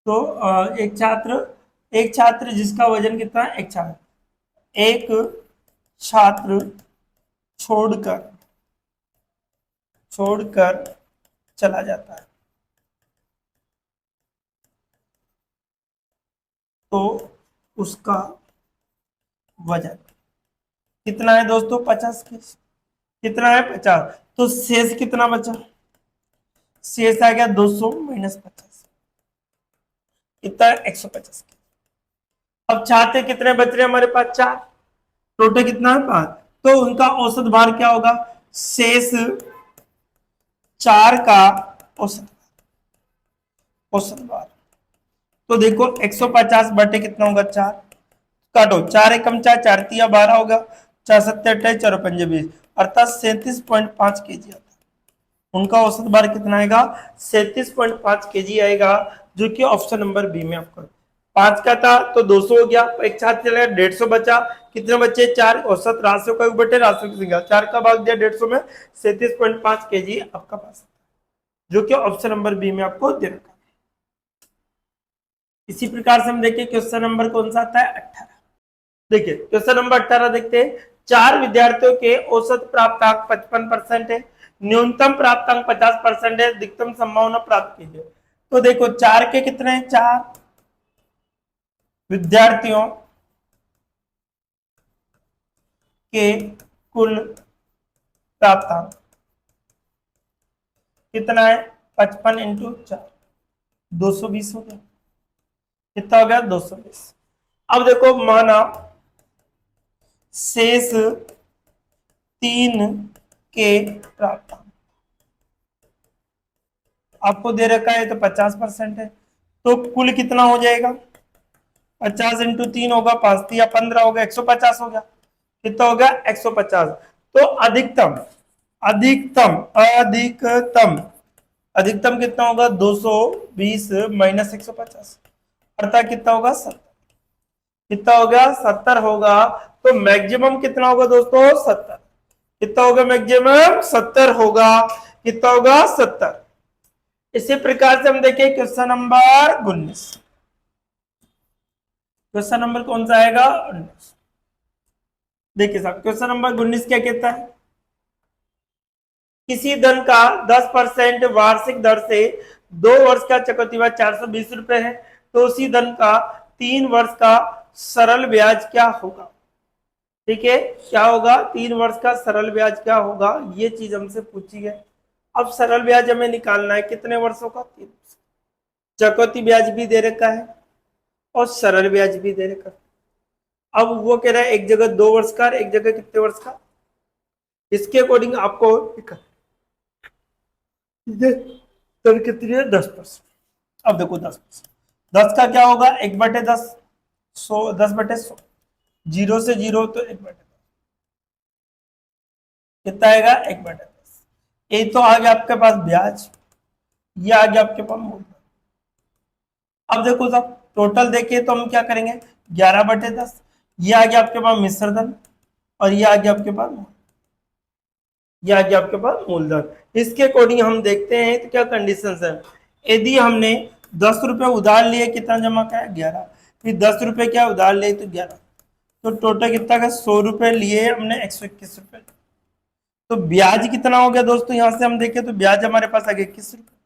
S1: तो एक छात्र जिसका वजन कितना है, एक छात्र छोड़कर छोड़कर चला जाता है, तो उसका वजन कितना है दोस्तों 50 के, कितना है 50, तो शेष कितना बचा, शेष आ गया 200 माइनस 50, कितना 150 के। अब छात्र कितने बच रहे हमारे पास 4, टोटल कितना है 5, तो उनका औसत भार क्या होगा, शेष 4 का औसत औसत भार, तो देखो 150 बटे कितना होगा 4, काटो 4 एकम 4, 4 तिया 12 होगा, 4 सत्ते 28, 4 पंजे 20, अर्थात 37.5 केजी आता है। उनका औसत भार कितना आएगा 37.5 केजी आएगा, जो कि ऑप्शन नंबर बी में आपका 5 का था तो 200 हो गया, एक साथ चला 150 बचा, कितने बच्चे 4, औसत राशियों का बटे राशियों की संख्या 4 का भाग दिया 150 में 37.5 केजी आपका पास, जो कि ऑप्शन नंबर बी में आपको दे रखा है। इसी प्रकार से हम देखिए क्वेश्चन नंबर कौन सा आता है 18। देखिए क्वेश्चन नंबर 18 देखते हैं, 4 विद्यार्थियों के औसत प्राप्तांक 55% है, न्यूनतम प्राप्तांक 50% है, अधिकतम संभावना प्राप्त कीजिए। तो देखो 4 के कितने हैं, 4 विद्यार्थियों के कुल प्राप्तांक कितना है 55 इंटू 4 220 हो गया, कितना हो गया 220। अब देखो माना शेष 3 के प्राप्तांक आपको दे रखा है तो 50% है, तो कुल कितना हो जाएगा 50 इंटू 3 होगा 5 या 15 होगा 150 हो गया, कितना हो गया 150। तो अधिकतम अधिकतम अधिकतम अधिकतम कितना होगा 220 माइनस 150 अर्थात कितना होगा 70, कितना हो गया 70 होगा। तो मैक्सिमम कितना होगा दोस्तों 70, कितना होगा मैक्सिमम 70 होगा, कितना होगा 70। इसी प्रकार से हम देखें क्वेश्चन नंबर 19, क्वेश्चन नंबर कौन सा आएगा 19। देखिए साहब क्वेश्चन नंबर 19 क्या कहता है, किसी धन का 10% वार्षिक दर से 2 वर्ष का चक्रवृद्धि ब्याज 420 रुपए है, तो उसी धन का 3 वर्ष का सरल ब्याज क्या होगा। ठीक है, क्या होगा 3 वर्ष का सरल ब्याज क्या होगा, ये चीज हमसे पूछी है। अब सरल ब्याज हमें निकालना है कितने वर्षों का 3 वर्ष, चक्रवृद्धि ब्याज भी दे रखा है और सरल ब्याज भी दे रखा है। अब वो कह रहा है एक जगह 2 वर्ष का, एक जगह कितने वर्ष का, इसके अकॉर्डिंग आपको कितनी है 10%। अब देखो 10%, 10 का क्या होगा 1/10, 100 10/100, 0 से 0 तो 1/10 कितना आएगा 1/10। ये तो आ गया आपके पास ब्याज, ये आ गया आपके पास मूलधन। अब देखो साहब टोटल देखिए तो हम क्या करेंगे 11/10, ये आ गया आपके पास मिश्रधन और ये आ गया आपके पास ये आ गया आपके पास मूलधन। इसके अकॉर्डिंग हम देखते हैं तो क्या कंडीशन है, यदि हमने 10 रुपए उधार लिए कितना जमा किया 11, फिर 10 रुपए क्या उधार लिए तो 11, तो टोटल कितना का 100 रुपए लिए हमने 121 रुपए, तो ब्याज कितना हो गया दोस्तों, यहां से हम देखें तो ब्याज हमारे पास आ गया 21 रुपए,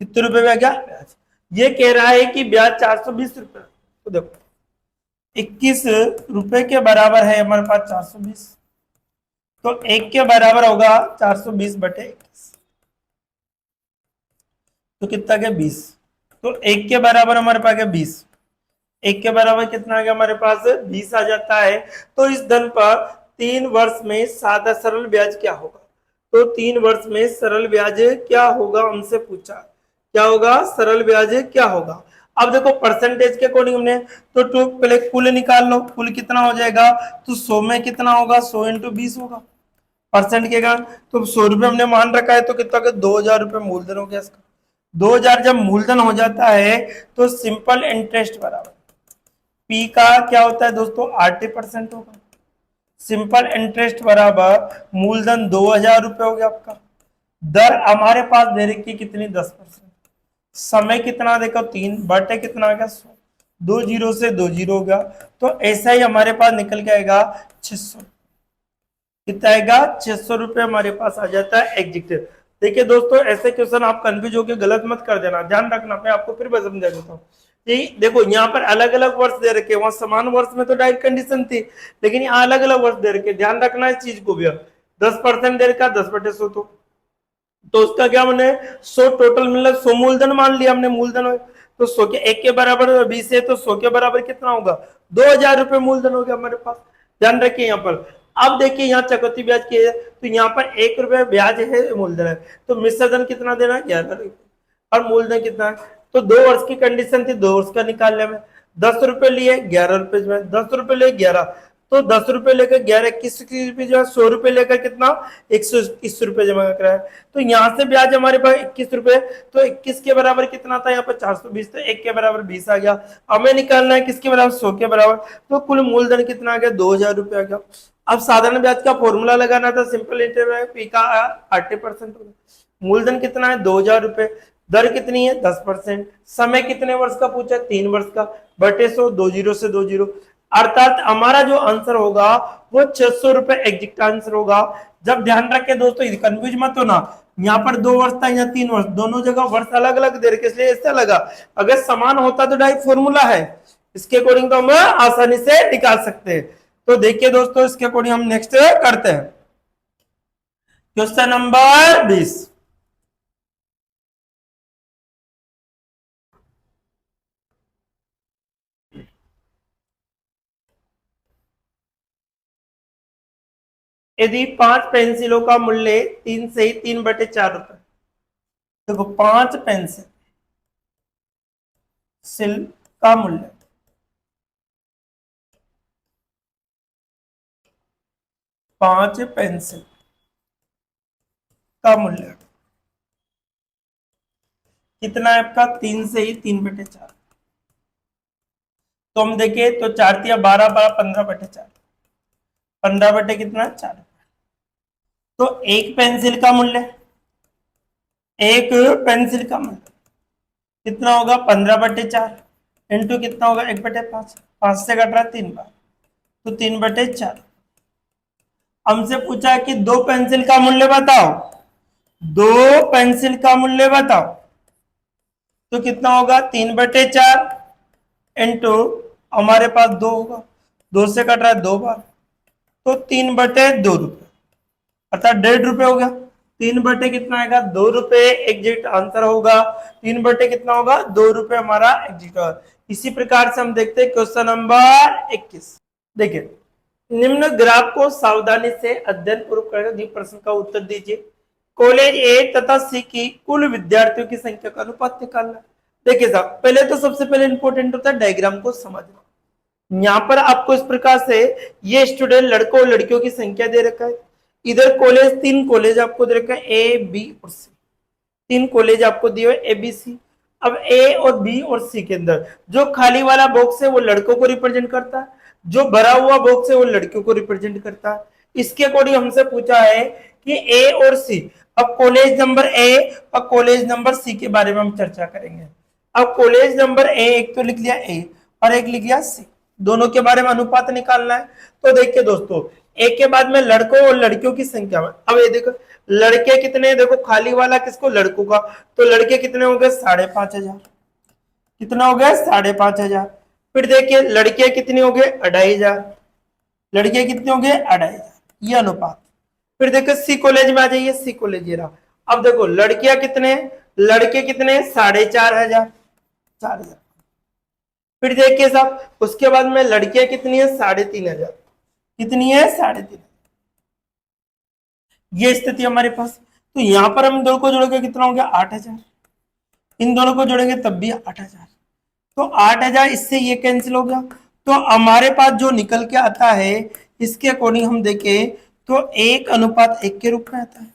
S1: कितने रुपए में आ गया ब्याज। ये कह रहा है कि ब्याज 420 रुपए, तो देखो 21 रुपए के बराबर है हमारे पास 420, तो 1 के बराबर होगा 420/21, तो कितना गया 20, तो 1 के बराबर हमारे पास गया 20, 1 के बराबर कितना आ गया हमारे पास 20 आ जाता है। तो इस धन पर 3 वर्ष में सादा सरल ब्याज क्या होगा, तो 3 वर्ष में सरल ब्याज क्या होगा हमसे पूछा, क्या होगा सरल ब्याज क्या होगा। अब देखो परसेंटेज के अकॉर्डिंग हमने तो पहले कुल निकाल लो, कुल कितना हो जाएगा, तो 100 में कितना होगा 100 इंटू 20 होगा परसेंट के कारण, तो 100 रुपए हमने मान रखा है तो कितना 2000 रुपए मूलधन हो गया इसका। 2000 जब मूलधन हो जाता है तो सिंपल इंटरेस्ट बराबर पी का क्या होता है दोस्तों 80% होगा, सिंपल इंटरेस्ट बराबर मूलधन 2000 रुपए हो गया आपका। दर हमारे पास दे रखी कितनी 10%, समय कितना देखो 3 बटे कितना आ गया 100, 2 जीरो से 2 जीरो हो गया, तो ऐसा ही हमारे पास निकल के आएगा 600, कितना आएगा 600 रुपए हमारे पास आ जाता है एग्जिट। देखिए दोस्तों ऐसे क्वेश्चन आप कंफ्यूज होकर गलत मत कर देना, ध्यान रखना, मैं आपको फिर समझा देता हूँ। देखो यहाँ पर अलग अलग वर्ष दे रखे, वहां समान वर्ष में तो डायरेक्ट कंडीशन थी, लेकिन यहाँ अलग अलग वर्ष दे रखे, ध्यान रखना इस चीज को भी। 10% दे रखा 10/100, तो उसका क्या मैंने 100 टोटल मतलब 100 मूलधन मान लिया हमने, मूलधन तो 100 के 1 के बराबर 20 है, तो 100 के बराबर कितना होगा 2000 रुपए मूलधन हो गया हमारे पास। ध्यान रखिए यहाँ पर। अब देखिए यहाँ चक्रवृद्धि ब्याज की है, तो यहाँ पर 1 रुपए ब्याज है मूलधन है, तो मिश्रधन कितना देना है 11 रुपए और मूलधन कितना है, तो 2 वर्ष की कंडीशन थी 2 वर्ष का निकालने में 10 रुपए लिए 11 रुपए में 10 रुपए लिए 11, तो 10 रुपए लेकर 11 21 जो 100 रुपए लेकर कितना 121 रुपए जमा कराया। तो यहाँ से ब्याज हमारे पास 21 रुपए, तो 21 के बराबर कितना था यहाँ पर 420, तो 1 के बराबर 20 आ गया। हमें निकालना है किसके बराबर 100 के बराबर, तो कुल मूलधन कितना आ गया 2000 रुपए आ गया। अब साधारण ब्याज का फॉर्मूला लगाना था, सिंपल इंटरवल है, पी का 80% होगा। मूलधन कितना है 2000 रुपए, दर कितनी है 10%, समय कितने वर्ष का पूछा 3 वर्ष का, बटे 100, 2 जीरो से 2 जीरो, अर्थात हमारा जो आंसर होगा वो 600 रुपए एग्जैक्ट आंसर होगा। जब ध्यान रखें दोस्तों, कंफ्यूज मत होना, यहाँ पर 2 वर्ष था या 3 वर्ष, दोनों जगह वर्ष अलग अलग दे रखे, इसलिए ऐसा लगा। अगर समान होता तो डायरेक्ट फॉर्मूला है, इसके अकॉर्डिंग तो हम आसानी से निकाल सकते हैं। तो देखिए दोस्तों, इसके अकॉर्डिंग हम नेक्स्ट करते हैं क्वेश्चन नंबर 20। यदि 5 पेंसिलों का मूल्य 3 से 3/4 रुपए, देखो 5 पेंसिल का मूल्य 5 पेंसिल का मूल्य कितना है आपका 3 से 3/4। तो हम देखें तो 4 तिया 12 12 15/4, 15 बटे कितना 4। तो एक पेंसिल का मूल्य कितना होगा 15/4 इंटू कितना होगा 1/5, 5 से कट रहा 3 बार, तो 3/4। हमसे पूछा कि 2 पेंसिल का मूल्य बताओ, 2 पेंसिल का मूल्य बताओ, तो कितना होगा 3/4 इंटू हमारे पास 2 होगा, 2 से कट रहा है 2 बार, तो 3/2 रुपए, अर्थात 1.5 रुपए हो गया। 3 बटे कितना आएगा 2 रुपए एग्जैक्ट आंसर होगा। 3 बटे कितना होगा 2 रुपए हमारा एग्जैक्ट। इसी प्रकार से हम देखते हैं क्वेश्चन नंबर 21। देखिए, निम्न ग्राफ को सावधानी से अध्ययन पूर्वक कर दिए प्रश्न का उत्तर दीजिए। कॉलेज ए तथा सी की कुल विद्यार्थियों की संख्या का अनुपात निकालना। देखिए साहब, पहले तो सबसे पहले इंपॉर्टेंट होता है डायग्राम को समझना। यहाँ पर आपको इस प्रकार से ये स्टूडेंट लड़कों और लड़कियों की संख्या दे रखा है। इधर कॉलेज 3 कॉलेज आपको दे रखा है ए बी और सी, 3 कॉलेज आपको दिए हुए ए बी सी। अब ए और बी और सी के अंदर जो खाली वाला बॉक्स है वो लड़कों को रिप्रेजेंट करता है, जो भरा हुआ बॉक्स है वो लड़कियों को रिप्रेजेंट करता है। इसके अकॉर्डिंग हमसे पूछा है कि ए और सी, अब कॉलेज नंबर ए और कॉलेज नंबर सी के बारे में हम चर्चा करेंगे। अब कॉलेज नंबर ए एक तो लिख लिया ए और एक लिख लिया सी, दोनों के बारे में अनुपात निकालना है। तो देखिए दोस्तों, एक के बाद में लड़कों और लड़कियों की संख्या में, अब ये देखो लड़के कितने, देखो खाली वाला किसको लड़कों का, तो लड़के कितने हो गए 5,500, कितना हो गया 5,500। फिर देखिए लड़कियां कितनी हो गए 2,500, लड़के कितने हो गए 2,500, ये अनुपात। फिर देखो सी कॉलेज में आ जाइए, सी कॉलेज ये रहा। अब देखो लड़कियां कितने, लड़के कितने 4,500, 4,000। फिर देखिए साहब उसके बाद में लड़कियां कितनी है 3,500, कितनी है 3,500, ये स्थिति हमारे पास। तो यहां पर हम दोनों को जोड़ेंगे कितना हो गया 8,000, इन दोनों को जोड़ेंगे तब भी 8,000, तो 8,000 इससे ये कैंसिल हो गया। तो हमारे पास जो निकल के आता है इसके अकॉर्डिंग हम देखें तो 1:1 के रूप में आता है।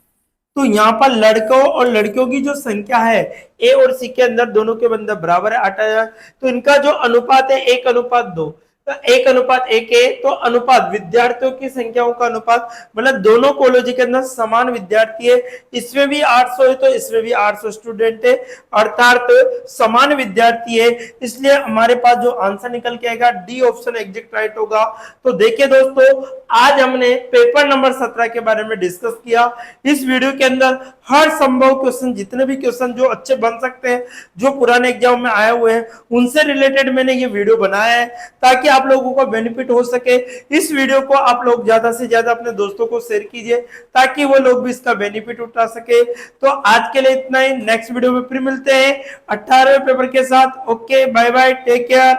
S1: तो यहाँ पर लड़कों और लड़कियों की जो संख्या है ए और सी के अंदर दोनों के अंदर बराबर है 8,000, तो इनका जो अनुपात है 1:2, तो 1:1 है। तो अनुपात विद्यार्थियों की संख्याओं का अनुपात, मतलब दोनों कॉलेज के अंदर समान विद्यार्थी है, इसमें भी 800 है तो इसमें भी 800 स्टूडेंट है, अर्थात समान विद्यार्थी है, इसलिए हमारे पास जो आंसर निकल के आएगा डी ऑप्शन एग्जैक्ट राइट होगा। तो देखिए दोस्तों, आज हमने पेपर नंबर 17 के बारे में डिस्कस किया। इस वीडियो के अंदर हर संभव क्वेश्चन, जितने भी क्वेश्चन जो अच्छे बन सकते हैं, जो पुराने एग्जाम में आए हुए हैं, उनसे रिलेटेड मैंने ये वीडियो बनाया है ताकि आप लोगों को बेनिफिट हो सके। इस वीडियो को आप लोग ज्यादा से ज्यादा अपने दोस्तों को शेयर कीजिए ताकि वो लोग भी इसका बेनिफिट उठा सके। तो आज के लिए इतना ही, नेक्स्ट वीडियो में फिर मिलते हैं 18वें पेपर के साथ। Okay, bye bye, take care.